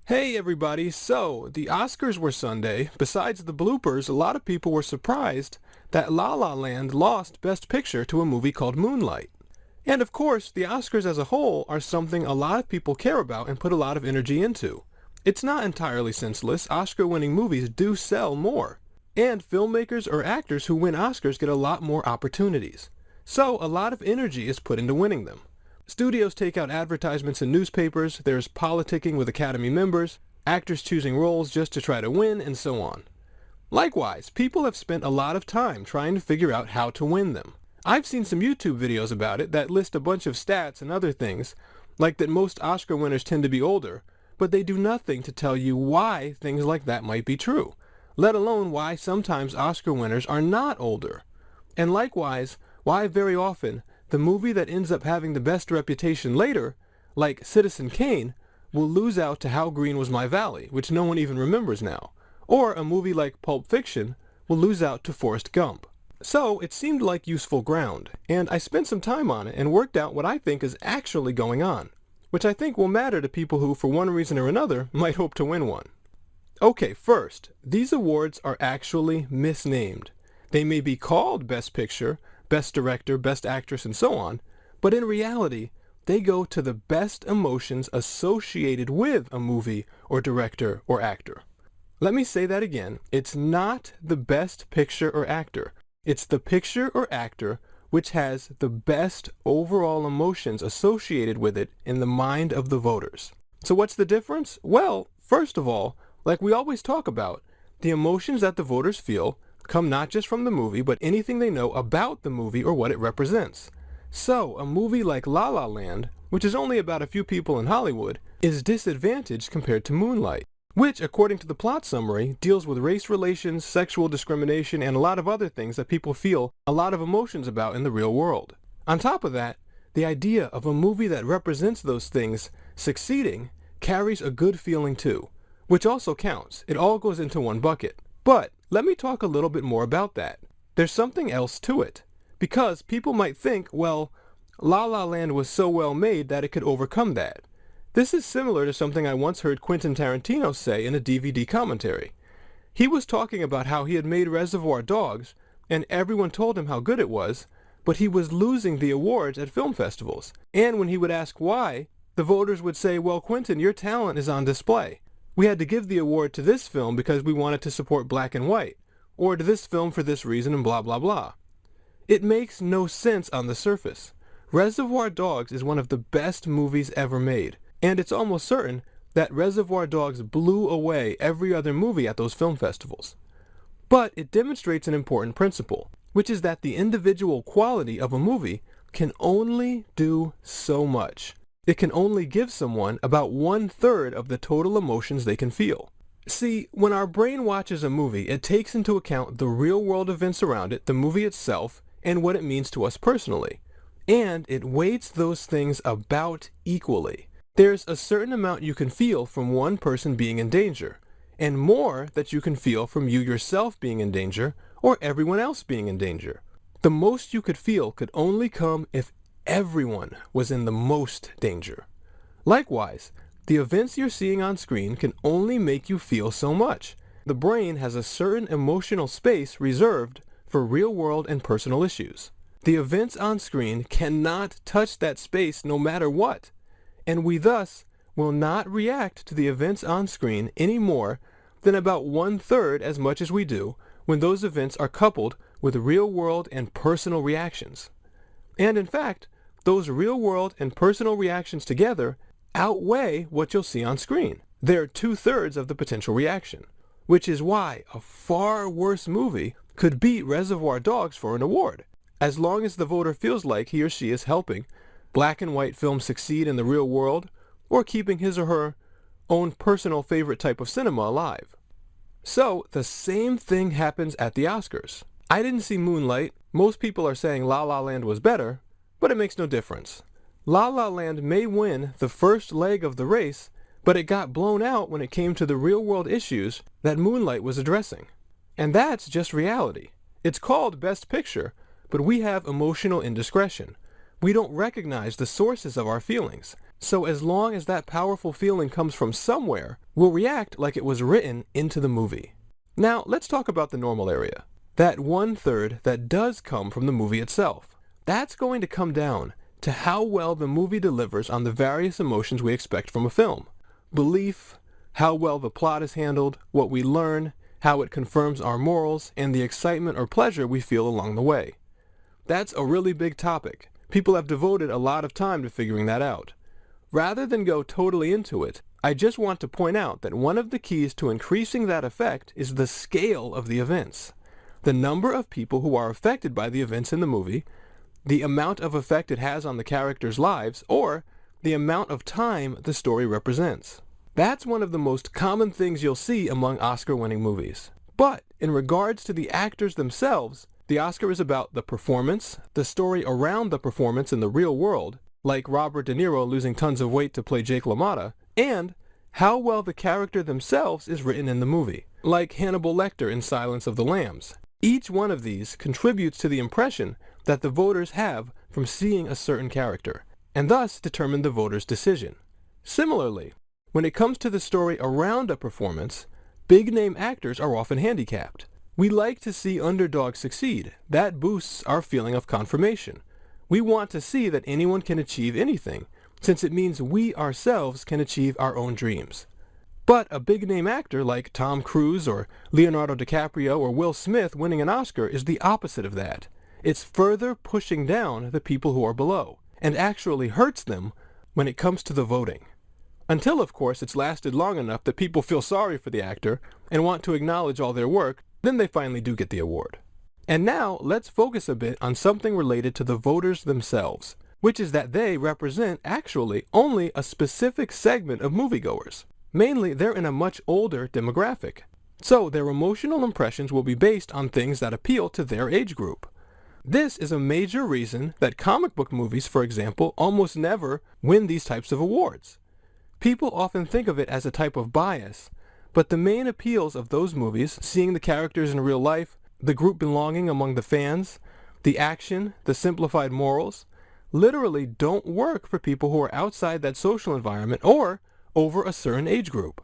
Hey everybody, so the Oscars were Sunday. Besides the bloopers, a lot of people were surprised that La La Land lost Best Picture to a movie called Moonlight. And of course, the Oscars as a whole are something a lot of people care about and put a lot of energy into. It's not entirely senseless. Oscar-winning movies do sell more. And filmmakers or actors who win Oscars get a lot more opportunities. So a lot of energy is put into winning them. Studios take out advertisements in newspapers, there's politicking with Academy members, actors choosing roles just to try to win, and so on. Likewise, people have spent a lot of time trying to figure out how to win them. I've seen some YouTube videos about it that list a bunch of stats and other things, like that most Oscar winners tend to be older, but they do nothing to tell you why things like that might be true, let alone why sometimes Oscar winners are not older. And likewise, why very often the movie that ends up having the best reputation later, like Citizen Kane, will lose out to How Green Was My Valley, which no one even remembers now. Or a movie like Pulp Fiction will lose out to Forrest Gump. So it seemed like useful ground, and I spent some time on it and worked out what I think is actually going on, which I think will matter to people who, for one reason or another, might hope to win one. Okay, first, these awards are actually misnamed. They may be called Best Picture, Best Director, Best Actress, and so on, but in reality, they go to the best emotions associated with a movie or director or actor. Let me say that again. It's not the best picture or actor. It's the picture or actor which has the best overall emotions associated with it in the mind of the voters. So what's the difference? Well, first of all, like we always talk about, the emotions that the voters feel come not just from the movie, but anything they know about the movie or what it represents. So, a movie like La La Land, which is only about a few people in Hollywood, is disadvantaged compared to Moonlight, which, according to the plot summary, deals with race relations, sexual discrimination, and a lot of other things that people feel a lot of emotions about in the real world. On top of that, the idea of a movie that represents those things succeeding carries a good feeling too, which also counts. It all goes into one bucket. But let me talk a little bit more about that. There's something else to it. Because people might think, well, La La Land was so well made that it could overcome that. This is similar to something I once heard Quentin Tarantino say in a DVD commentary. He was talking about how he had made Reservoir Dogs, and everyone told him how good it was, but he was losing the awards at film festivals. And when he would ask why, the voters would say, well, Quentin, your talent is on display. We had to give the award to this film because we wanted to support black and white, or to this film for this reason and blah blah blah. It makes no sense on the surface. Reservoir Dogs is one of the best movies ever made, and it's almost certain that Reservoir Dogs blew away every other movie at those film festivals. But it demonstrates an important principle, which is that the individual quality of a movie can only do so much. It can only give someone about 1/3 of the total emotions they can feel. See, when our brain watches a movie, it takes into account the real-world events around it, the movie itself, and what it means to us personally. And it weights those things about equally. There's a certain amount you can feel from one person being in danger, and more that you can feel from you yourself being in danger, or everyone else being in danger. The most you could feel could only come if everyone was in the most danger. Likewise, the events you're seeing on screen can only make you feel so much. The brain has a certain emotional space reserved for real-world and personal issues. The events on screen cannot touch that space no matter what, and we thus will not react to the events on screen any more than about 1/3 as much as we do when those events are coupled with real-world and personal reactions. And in fact, those real-world and personal reactions together outweigh what you'll see on screen. They're 2/3 of the potential reaction, which is why a far worse movie could beat Reservoir Dogs for an award, as long as the voter feels like he or she is helping black and white films succeed in the real world, or keeping his or her own personal favorite type of cinema alive. So, the same thing happens at the Oscars. I didn't see Moonlight. Most people are saying La La Land was better, but it makes no difference. La La Land may win the first leg of the race, but it got blown out when it came to the real-world issues that Moonlight was addressing. And that's just reality. It's called Best Picture, but we have emotional indiscretion. We don't recognize the sources of our feelings. So as long as that powerful feeling comes from somewhere, we'll react like it was written into the movie. Now, let's talk about the normal area. That 1/3 that does come from the movie itself. That's going to come down to how well the movie delivers on the various emotions we expect from a film. Belief, how well the plot is handled, what we learn, how it confirms our morals, and the excitement or pleasure we feel along the way. That's a really big topic. People have devoted a lot of time to figuring that out. Rather than go totally into it, I just want to point out that one of the keys to increasing that effect is the scale of the events. The number of people who are affected by the events in the movie, the amount of effect it has on the characters' lives, or the amount of time the story represents. That's one of the most common things you'll see among Oscar-winning movies. But in regards to the actors themselves, the Oscar is about the performance, the story around the performance in the real world, like Robert De Niro losing tons of weight to play Jake LaMotta, and how well the character themselves is written in the movie, like Hannibal Lecter in Silence of the Lambs. Each one of these contributes to the impression that the voters have from seeing a certain character, and thus determine the voters' decision. Similarly, when it comes to the story around a performance, big-name actors are often handicapped. We like to see underdogs succeed. That boosts our feeling of confirmation. We want to see that anyone can achieve anything, since it means we ourselves can achieve our own dreams. But a big-name actor like Tom Cruise or Leonardo DiCaprio or Will Smith winning an Oscar is the opposite of that. It's further pushing down the people who are below, and actually hurts them when it comes to the voting. Until, of course, it's lasted long enough that people feel sorry for the actor and want to acknowledge all their work, then they finally do get the award. And now, let's focus a bit on something related to the voters themselves, which is that they represent, actually, only a specific segment of moviegoers. Mainly, they're in a much older demographic. So, their emotional impressions will be based on things that appeal to their age group. This is a major reason that comic book movies, for example, almost never win these types of awards. People often think of it as a type of bias, but the main appeals of those movies, seeing the characters in real life, the group belonging among the fans, the action, the simplified morals, literally don't work for people who are outside that social environment or over a certain age group.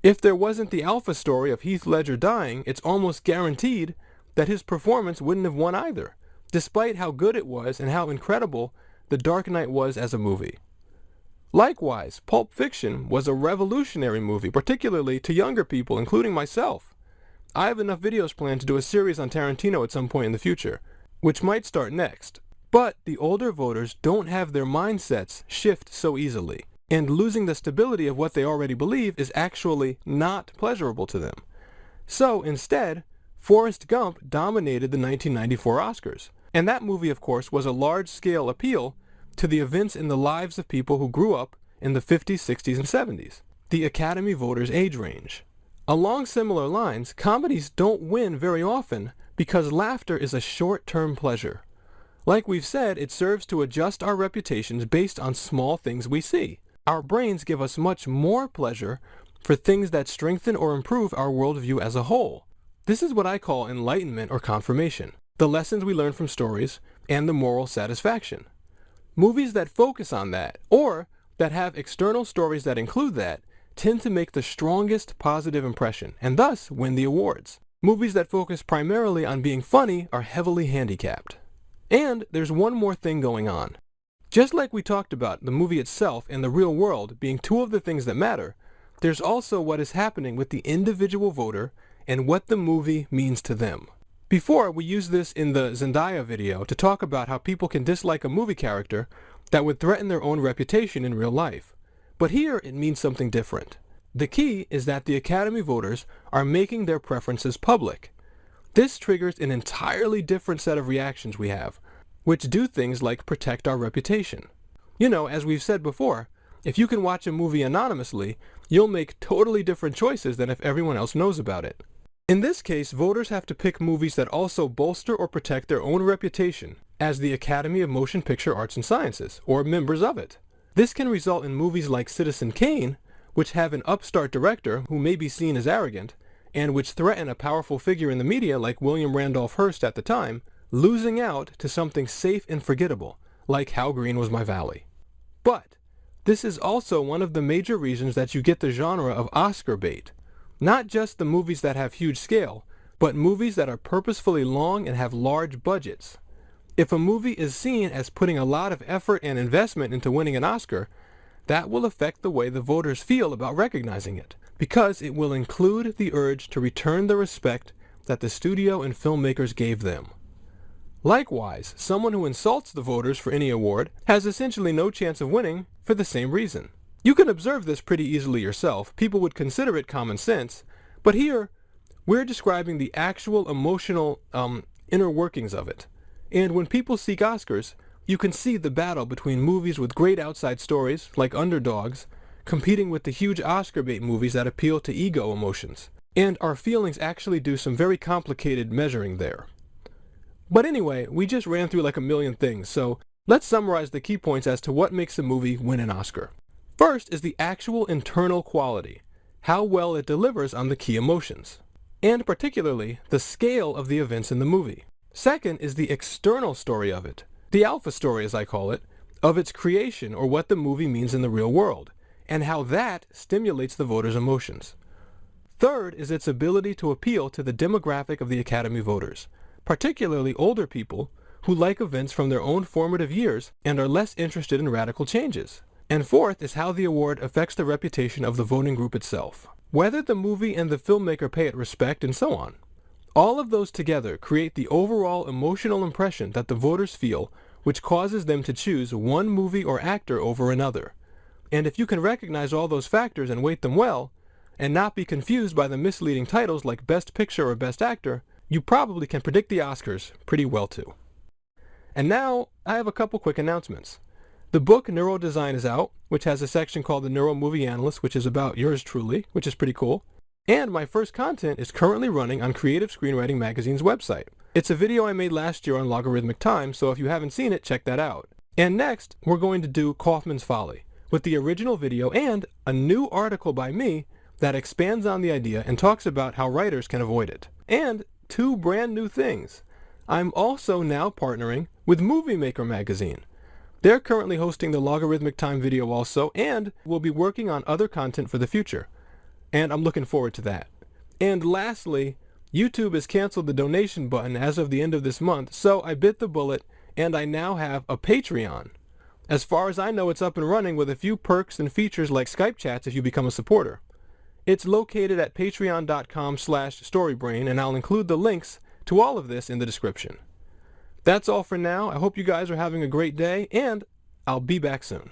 If there wasn't the alpha story of Heath Ledger dying, it's almost guaranteed that his performance wouldn't have won either, despite how good it was and how incredible The Dark Knight was as a movie. Likewise, Pulp Fiction was a revolutionary movie, particularly to younger people, including myself. I have enough videos planned to do a series on Tarantino at some point in the future, which might start next. But the older voters don't have their mindsets shift so easily, and losing the stability of what they already believe is actually not pleasurable to them. So instead, Forrest Gump dominated the 1994 Oscars, and that movie, of course, was a large-scale appeal to the events in the lives of people who grew up in the 50s, 60s, and 70s, the Academy voters' age range. Along similar lines, comedies don't win very often because laughter is a short-term pleasure. Like we've said, it serves to adjust our reputations based on small things we see. Our brains give us much more pleasure for things that strengthen or improve our worldview as a whole. This is what I call enlightenment or confirmation, the lessons we learn from stories, and the moral satisfaction. Movies that focus on that, or that have external stories that include that, tend to make the strongest positive impression, and thus win the awards. Movies that focus primarily on being funny are heavily handicapped. And there's one more thing going on. Just like we talked about the movie itself and the real world being two of the things that matter, there's also what is happening with the individual voter and what the movie means to them. Before, we used this in the Zendaya video to talk about how people can dislike a movie character that would threaten their own reputation in real life. But here, it means something different. The key is that the Academy voters are making their preferences public. This triggers an entirely different set of reactions we have, which do things like protect our reputation. You know, as we've said before, if you can watch a movie anonymously, you'll make totally different choices than if everyone else knows about it. In this case, voters have to pick movies that also bolster or protect their own reputation as the Academy of Motion Picture Arts and Sciences, or members of it. This can result in movies like Citizen Kane, which have an upstart director who may be seen as arrogant, and which threaten a powerful figure in the media like William Randolph Hearst at the time, losing out to something safe and forgettable, like How Green Was My Valley. But This is also one of the major reasons that you get the genre of Oscar bait. Not just the movies that have huge scale, but movies that are purposefully long and have large budgets. If a movie is seen as putting a lot of effort and investment into winning an Oscar, that will affect the way the voters feel about recognizing it, because it will include the urge to return the respect that the studio and filmmakers gave them. Likewise, someone who insults the voters for any award has essentially no chance of winning for the same reason. You can observe this pretty easily yourself. People would consider it common sense, but here we're describing the actual emotional inner workings of it. And when people seek Oscars, you can see the battle between movies with great outside stories, like Underdogs, competing with the huge Oscar bait movies that appeal to ego emotions. And our feelings actually do some very complicated measuring there. But anyway, we just ran through like a million things, so let's summarize the key points as to what makes a movie win an Oscar. First is the actual internal quality, how well it delivers on the key emotions, and particularly the scale of the events in the movie. Second is the external story of it, the alpha story as I call it, of its creation or what the movie means in the real world, and how that stimulates the voters' emotions. Third is its ability to appeal to the demographic of the Academy voters, particularly older people who like events from their own formative years and are less interested in radical changes. And fourth is how the award affects the reputation of the voting group itself, whether the movie and the filmmaker pay it respect, and so on. All of those together create the overall emotional impression that the voters feel, which causes them to choose one movie or actor over another. And if you can recognize all those factors and weight them well, and not be confused by the misleading titles like Best Picture or Best Actor, you probably can predict the Oscars pretty well too. And now, I have a couple quick announcements. The book Neuro-Design is out, which has a section called The Neuro Movie Analyst, which is about yours truly, which is pretty cool. And my first content is currently running on Creative Screenwriting Magazine's website. It's a video I made last year on logarithmic time, so if you haven't seen it, check that out. And next, we're going to do Kaufman's Folly, with the original video and a new article by me that expands on the idea and talks about how writers can avoid it. And two brand new things. I'm also now partnering with MovieMaker magazine. They're currently hosting the logarithmic time video also, and we'll be working on other content for the future. And I'm looking forward to that. And lastly, YouTube has canceled the donation button as of the end of this month, so I bit the bullet and I now have a Patreon. As far as I know, it's up and running with a few perks and features like Skype chats if you become a supporter. It's located at patreon.com/StoryBrain, and I'll include the links to all of this in the description. That's all for now. I hope you guys are having a great day, and I'll be back soon.